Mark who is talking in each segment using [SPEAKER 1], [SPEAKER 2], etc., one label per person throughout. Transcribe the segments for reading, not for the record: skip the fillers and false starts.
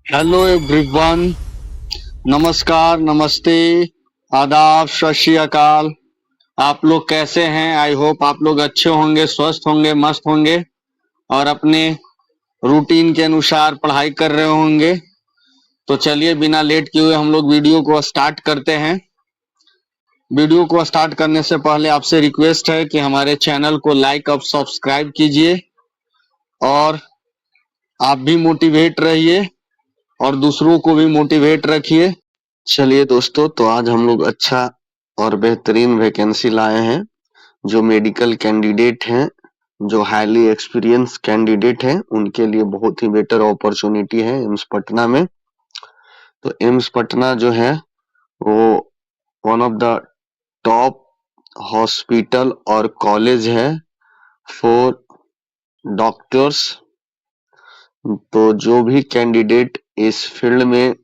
[SPEAKER 1] Hello everyone. नमस्कार, नमस्ते, आदाब, सत श्री अकाल। आप लोग कैसे हैं? आई होप आप लोग अच्छे होंगे, स्वस्थ होंगे, मस्त होंगे और अपने रूटीन के अनुसार पढ़ाई कर रहे होंगे। तो चलिए बिना लेट किए हुए हम लोग वीडियो को स्टार्ट करते हैं। वीडियो को स्टार्ट करने से पहले आपसे रिक्वेस्ट है कि हमारे चैनल को लाइक और सब्सक्राइब कीजिए और आप भी मोटिवेट रहिए और दूसरों को भी मोटिवेट रखिए। चलिए दोस्तों, तो आज हम लोग अच्छा और बेहतरीन वैकेंसी लाए हैं। जो मेडिकल कैंडिडेट हैं, जो हाईली एक्सपीरियंस कैंडिडेट हैं, उनके लिए बहुत ही बेटर अपॉर्चुनिटी है एम्स पटना में। तो एम्स पटना जो है वो one of the top hospital और कॉलेज है फॉर डॉक्टर्स। तो जो भी कैंडिडेट इस फील्ड में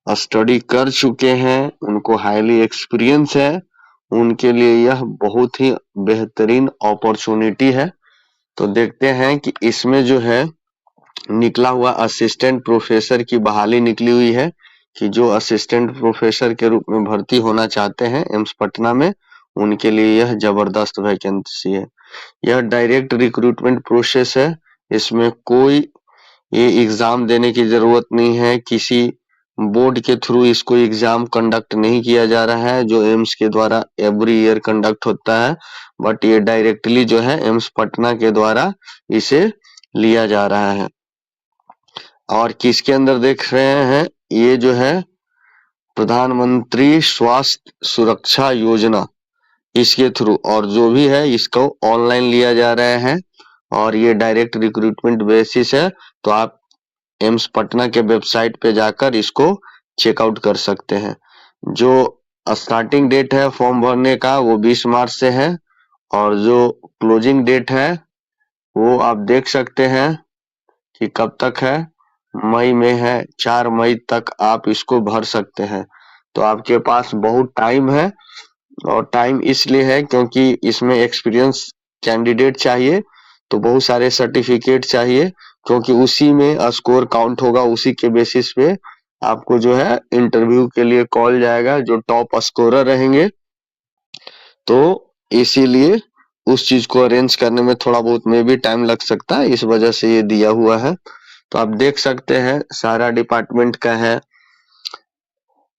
[SPEAKER 1] स्टडी कर चुके हैं, उनको हाईली एक्सपीरियंस है, उनके लिए यह बहुत ही बेहतरीन अपॉर्चुनिटी है। तो देखते हैं कि इसमें जो है निकला हुआ असिस्टेंट प्रोफेसर की बहाली निकली हुई है कि जो असिस्टेंट प्रोफेसर के रूप में भर्ती होना चाहते हैं एम्स पटना में, उनके लिए यह जबरदस्त वैकेंसी है। यह डायरेक्ट रिक्रूटमेंट प्रोसेस है। इसमें कोई ये एग्जाम देने की जरूरत नहीं है, किसी बोर्ड के थ्रू इसको एग्जाम कंडक्ट नहीं किया जा रहा है जो एम्स के द्वारा एवरी ईयर कंडक्ट होता है। बट ये डायरेक्टली जो है एम्स पटना के द्वारा इसे लिया जा रहा है। और किसके अंदर देख रहे हैं, ये जो है प्रधानमंत्री स्वास्थ्य सुरक्षा योजना, इसके थ्रू, और जो भी है इसको ऑनलाइन लिया जा रहा है और ये डायरेक्ट रिक्रूटमेंट बेसिस है। तो आप एम्स पटना के वेबसाइट पे जाकर इसको चेकआउट कर सकते हैं। जो स्टार्टिंग डेट है फॉर्म भरने का वो 20 मार्च से है और जो क्लोजिंग डेट है वो आप देख सकते हैं कि कब तक है, मई में है। 4 मई तक आप इसको भर सकते हैं। तो आपके पास बहुत टाइम है और टाइम इसलिए है क्योंकि इसमें एक्सपीरियंस कैंडिडेट चाहिए, तो बहुत सारे सर्टिफिकेट चाहिए क्योंकि उसी में स्कोर काउंट होगा। उसी के बेसिस पे आपको जो है इंटरव्यू के लिए कॉल जाएगा जो टॉप स्कोरर रहेंगे। तो इसीलिए उस चीज को अरेंज करने में थोड़ा बहुत में भी टाइम लग सकता है, इस वजह से ये दिया हुआ है। तो आप देख सकते हैं सारा डिपार्टमेंट का है,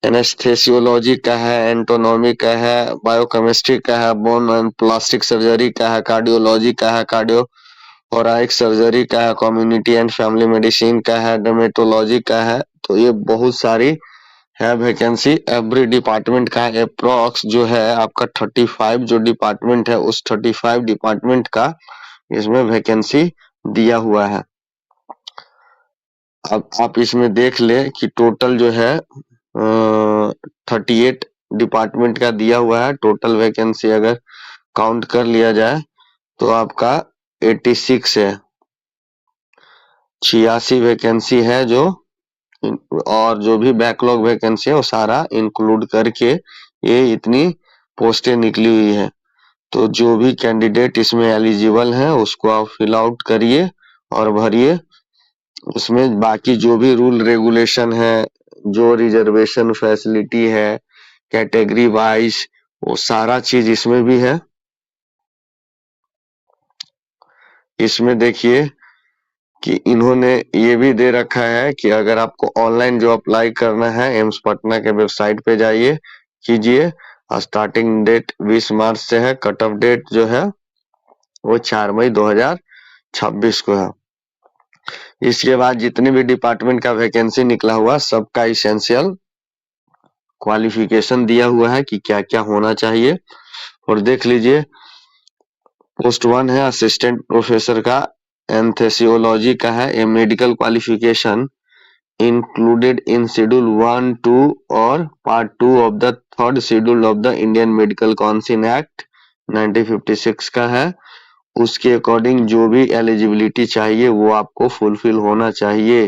[SPEAKER 1] एनेस्थेसियोलॉजी का है, एंटोनॉमी का है, बायोकेमिस्ट्री का है, बोन एंड प्लास्टिक सर्जरी का है, कार्डियोलॉजी का है, कार्डियो थोरैक सर्जरी का है, कम्युनिटी एंड फैमिली मेडिसिन का है, डर्मेटोलॉजी का है। तो ये बहुत सारी है वैकेंसी एवरी डिपार्टमेंट का। अप्रोक्स जो है आपका 35 जो डिपार्टमेंट है उस 35 डिपार्टमेंट का इसमें वैकेंसी दिया हुआ है। अब आप इसमें देख ले कि टोटल जो है 38 डिपार्टमेंट का दिया हुआ है। टोटल वैकेंसी अगर काउंट कर लिया जाए तो आपका 86 है, 86 वैकेंसी है जो, और जो भी बैकलॉग वैकेंसी है वो सारा इंक्लूड करके ये इतनी पोस्टें निकली हुई है। तो जो भी कैंडिडेट इसमें एलिजिबल है उसको आप फिल आउट करिए और भरिए। उसमें बाकी जो भी रूल रेगुलेशन है, जो रिजर्वेशन फैसिलिटी है कैटेगरी वाइज, वो सारा चीज इसमें भी है। इसमें देखिए कि इन्होंने ये भी दे रखा है कि अगर आपको ऑनलाइन जो अप्लाई करना है एम्स पटना के वेबसाइट पे जाइए, कीजिए। स्टार्टिंग डेट 20 मार्च से है, कट ऑफ डेट जो है वो 4 मई 2026 को है। इसके बाद जितने भी डिपार्टमेंट का वैकेंसी निकला हुआ सबका इसेंशियल क्वालिफिकेशन दिया हुआ है कि क्या क्या होना चाहिए। और देख लीजिए, पोस्ट 1 है असिस्टेंट प्रोफेसर का, एंथेसियोलॉजी का है। A medical qualification included in Schedule 1, 2 और Part 2 of the third schedule of the Indian Medical Council Act 1956 का है। उसके अकॉर्डिंग जो भी एलिजिबिलिटी चाहिए वो आपको फुलफिल होना चाहिए।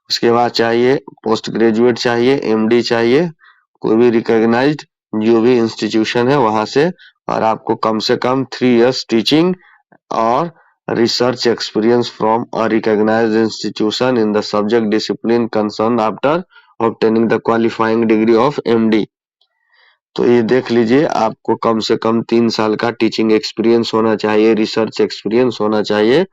[SPEAKER 1] उसके बाद चाहिए पोस्ट ग्रेजुएट चाहिए, एमडी चाहिए, कोई भी रिकॉग्नाइज्ड जो भी इंस्टीट्यूशन है वहां से, और आपको कम से कम 3 इयर्स टीचिंग और research experience from a recognized institution in the subject discipline concerned after obtaining the qualifying degree of MD। तो ये देख लीजिए, आपको कम से कम 3 साल का टीचिंग एक्सपीरियंस होना चाहिए, रिसर्च एक्सपीरियंस होना चाहिए,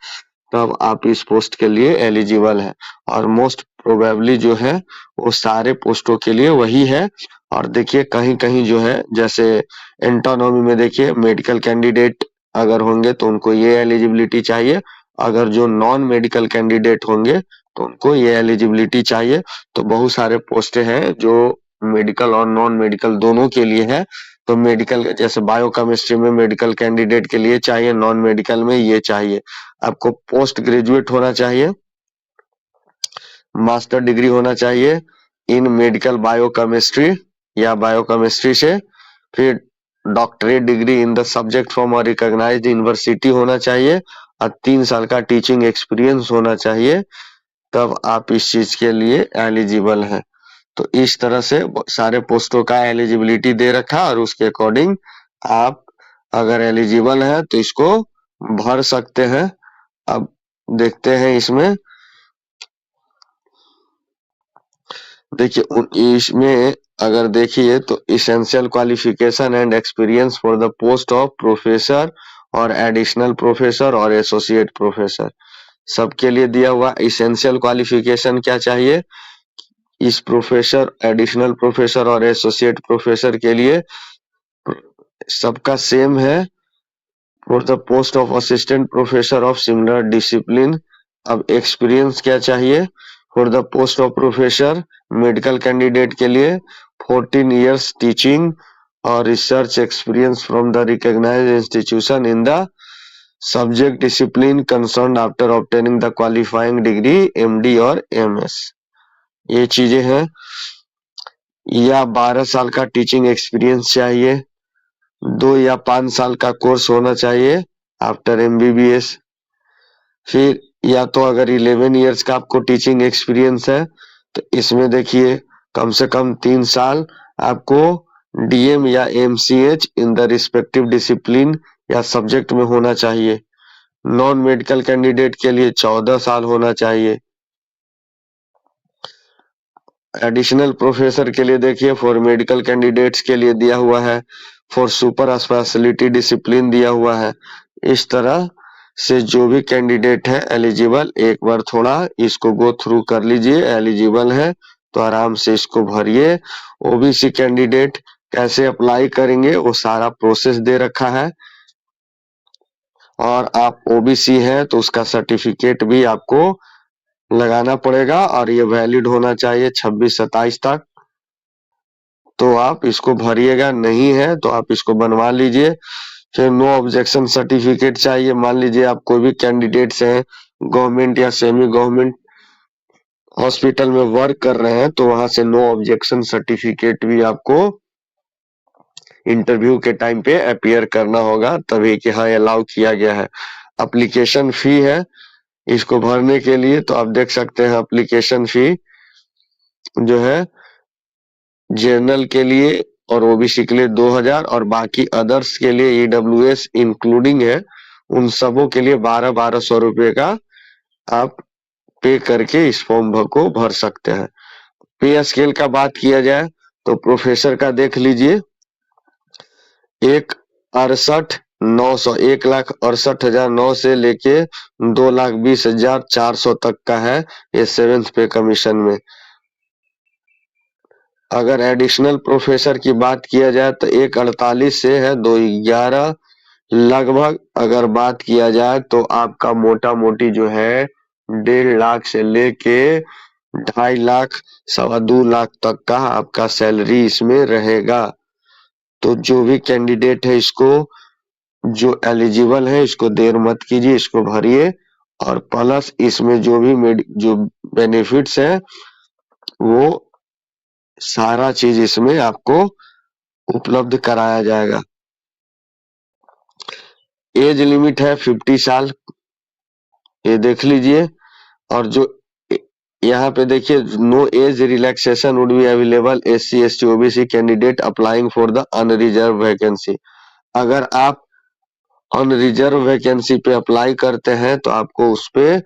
[SPEAKER 1] तब आप इस पोस्ट के लिए एलिजिबल है। और मोस्ट प्रोबेबली जो है वो सारे पोस्टों के लिए वही है। और देखिए कहीं कहीं जो है, जैसे एंटोनॉमी में देखिए मेडिकल कैंडिडेट अगर होंगे तो उनको ये एलिजिबिलिटी चाहिए, अगर जो नॉन मेडिकल कैंडिडेट होंगे तो उनको ये एलिजिबिलिटी चाहिए। तो बहुत सारे पोस्टें हैं जो मेडिकल और नॉन मेडिकल दोनों के लिए है। तो मेडिकल जैसे बायोकेमिस्ट्री में मेडिकल कैंडिडेट के लिए चाहिए, नॉन मेडिकल में ये चाहिए। आपको पोस्ट ग्रेजुएट होना चाहिए, मास्टर डिग्री होना चाहिए इन मेडिकल बायोकेमिस्ट्री या बायोकेमिस्ट्री से, फिर doctorate degree in the subject from a recognised university होना चाहिए, और 3 साल का टीचिंग एक्सपीरियंस होना चाहिए, तब आप इस चीज के लिए एलिजिबल हैं। तो इस तरह से सारे पोस्टों का एलिजिबिलिटी दे रखा, और उसके अकॉर्डिंग आप अगर एलिजिबल हैं तो इसको भर सकते हैं। अब देखते हैं इसमें, देखिए इसमें अगर देखिए तो essential qualification and experience for the post of professor और एडिशनल प्रोफेसर और एसोसिएट प्रोफेसर सबके लिए दिया हुआ। इसेंशियल क्वालिफिकेशन क्या चाहिए, इस प्रोफेसर, एडिशनल प्रोफेसर और एसोसिएट प्रोफेसर के लिए सबका सेम है। For the post of assistant professor of similar discipline, अब एक्सपीरियंस क्या चाहिए, for the post of professor medical candidate के लिए 14 इयर्स टीचिंग और research experience from the recognised institution in the subject discipline concern after obtaining the qualifying degree MD और MS, ये चीजें हैं। या 12 साल का टीचिंग एक्सपीरियंस चाहिए, 2 या 5 साल का कोर्स होना चाहिए आफ्टर एमबीबीएस। फिर या तो अगर 11 इयर्स का आपको टीचिंग एक्सपीरियंस है तो इसमें देखिए कम से कम 3 साल आपको डीएम या MCH in the respective discipline या सब्जेक्ट में होना चाहिए। नॉन मेडिकल कैंडिडेट के लिए 14 साल होना चाहिए। एडिशनल प्रोफेसर के लिए देखिए फॉर मेडिकल कैंडिडेट्स के लिए दिया हुआ है, फॉर सुपर स्पेशलिटी डिसिप्लिन दिया हुआ है। इस तरह से जो भी कैंडिडेट है एलिजिबल, एक बार थोड़ा इसको गो थ्रू कर लीजिए, एलिजिबल है तो आराम से इसको भरिए। ओबीसी कैंडिडेट कैसे अप्लाई करेंगे वो सारा प्रोसेस दे रखा है, और आप ओबीसी हैं तो उसका सर्टिफिकेट भी आपको लगाना पड़ेगा, और ये वैलिड होना चाहिए 26-27 तक। तो आप इसको भरिएगा, नहीं है तो आप इसको बनवा लीजिए। फिर नो ऑब्जेक्शन सर्टिफिकेट चाहिए, मान लीजिए आप कोई भी कैंडिडेट्स हैं गवर्नमेंट या सेमी गवर्नमेंट हॉस्पिटल में वर्क कर रहे हैं तो वहां से नो ऑब्जेक्शन सर्टिफिकेट भी आपको इंटरव्यू के टाइम पे अपीयर करना होगा, तभी कि हाँ अलाउ किया गया है। एप्लीकेशन फी है इसको भरने के लिए, तो आप देख सकते हैं एप्लीकेशन फी जो है जनरल के लिए और ओबीसी के लिए 2000, और बाकी अदर्स के लिए ईडब्ल्यूएस इंक्लूडिंग है, उन सबों के लिए 1200 रुपए का आप पे करके इस फॉर्म को भर सकते हैं। पे स्केल का बात किया जाए तो प्रोफेसर का देख लीजिए, 1,68,900 से लेके 2,20,400 तक का है ये 7th पे कमीशन में। अगर एडिशनल प्रोफेसर की बात किया जाए तो 1,48 से है 2,11 लगभग। अगर बात किया जाए तो आपका मोटा मोटी जो है 1.5 लाख से लेके 2.5 लाख 2.25 लाख तक का आपका सैलरी इसमें रहेगा। तो जो भी कैंडिडेट है इसको, जो एलिजिबल है इसको देर मत कीजिए, इसको भरिए, और प्लस इसमें जो भी जो बेनिफिट्स है वो सारा चीज इसमें आपको उपलब्ध कराया जाएगा। एज लिमिट है 50 साल, ये देख लीजिए। और जो यहाँ पे देखिए no age relaxation would be available SC ST OBC candidate applying for the unreserve vacancy. अगर आप
[SPEAKER 2] अनरिजर्व वैकेंसी पे अप्लाई करते हैं तो आपको उस पे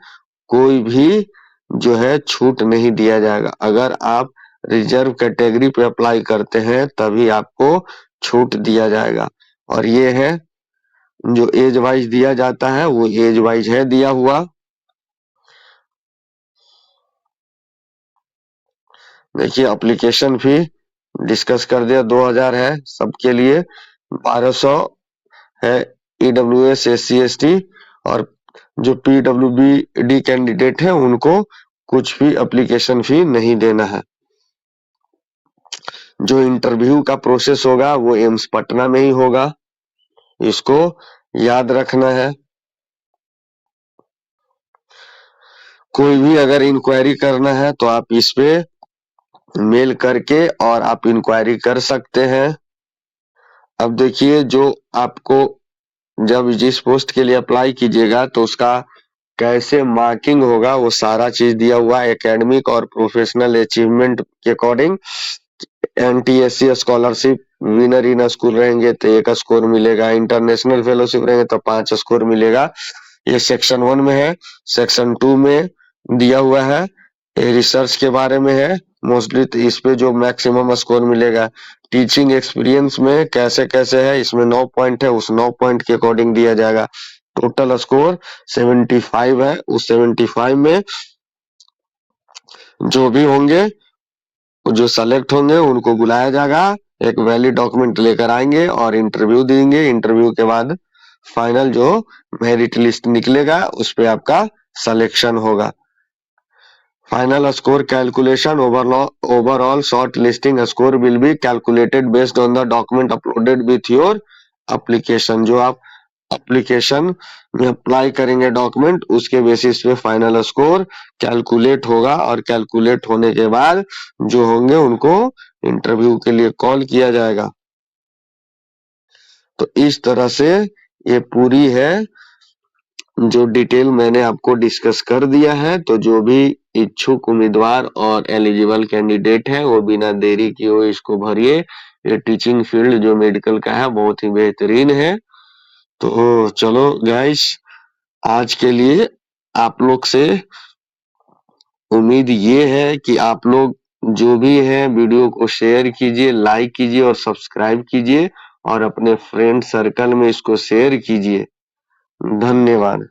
[SPEAKER 2] कोई भी जो है छूट नहीं दिया जाएगा। अगर आप रिजर्व कैटेगरी पे अप्लाई करते हैं तभी आपको छूट दिया जाएगा। और ये है जो एज वाइज दिया जाता है वो एज वाइज है दिया हुआ। देखिए एप्लीकेशन फी डिस्कस कर दिया 2000 है सबके लिए, 1200 है EWS SC ST, और जो PWBD कैंडिडेट है उनको कुछ भी एप्लीकेशन फी नहीं देना है। जो इंटरव्यू का प्रोसेस होगा वो एम्स पटना में ही होगा, इसको याद रखना है। कोई भी अगर इंक्वायरी करना है तो आप इस पे मेल करके और आप इंक्वायरी कर सकते हैं। अब देखिए जो आपको जब जिस पोस्ट के लिए अप्लाई कीजिएगा तो उसका कैसे मार्किंग होगा वो सारा चीज दिया हुआ है। एकेडमिक और प्रोफेशनल अचीवमेंट के according NTSC scholarship winner in school रहेंगे तो 1 स्कोर मिलेगा, इंटरनेशनल फेलोशिप रहेंगे तो 5 स्कोर मिलेगा। ये सेक्शन 1 में है। सेक्शन 2 में दिया हुआ है, ये रिसर्च के बारे में है मोस्टली, तो इस पे जो मैक्सिमम स्कोर मिलेगा। टीचिंग एक्सपीरियंस में कैसे कैसे है, इसमें 9 पॉइंट है, उस 9 पॉइंट के अकॉर्डिंग दिया जाएगा। टोटल स्कोर 75 है, उस 75 में जो भी होंगे, जो सेलेक्ट होंगे उनको बुलाया जाएगा, एक वैलिड डॉक्यूमेंट लेकर आएंगे और इंटरव्यू देंगे। इंटरव्यू के बाद फाइनल जो मेरिट लिस्ट निकलेगा उस पे आपका सिलेक्शन होगा। Final score calculation overall short listing score will be calculated based on the document uploaded with your application। जो आप एप्लीकेशन में अप्लाई करेंगे डॉक्यूमेंट उसके बेसिस पे फाइनल स्कोर कैलकुलेट होगा, और कैलकुलेट होने के बाद जो होंगे उनको इंटरव्यू के लिए कॉल किया जाएगा। तो इस तरह से ये पूरी है जो डिटेल मैंने आपको डिस्कस कर दिया है। तो जो भी इच्छुक उम्मीदवार और एलिजिबल कैंडिडेट है वो बिना देरी किए हुए इसको भरिए। ये टीचिंग फील्ड जो मेडिकल का है बहुत ही बेहतरीन है। तो चलो गाइस, आज के लिए आप लोग से उम्मीद ये है कि आप लोग जो भी है वीडियो को शेयर कीजिए, लाइक कीजिए और सब्सक्राइब कीजिए, और अपने फ्रेंड सर्कल में इसको शेयर कीजिए। धन्यवाद।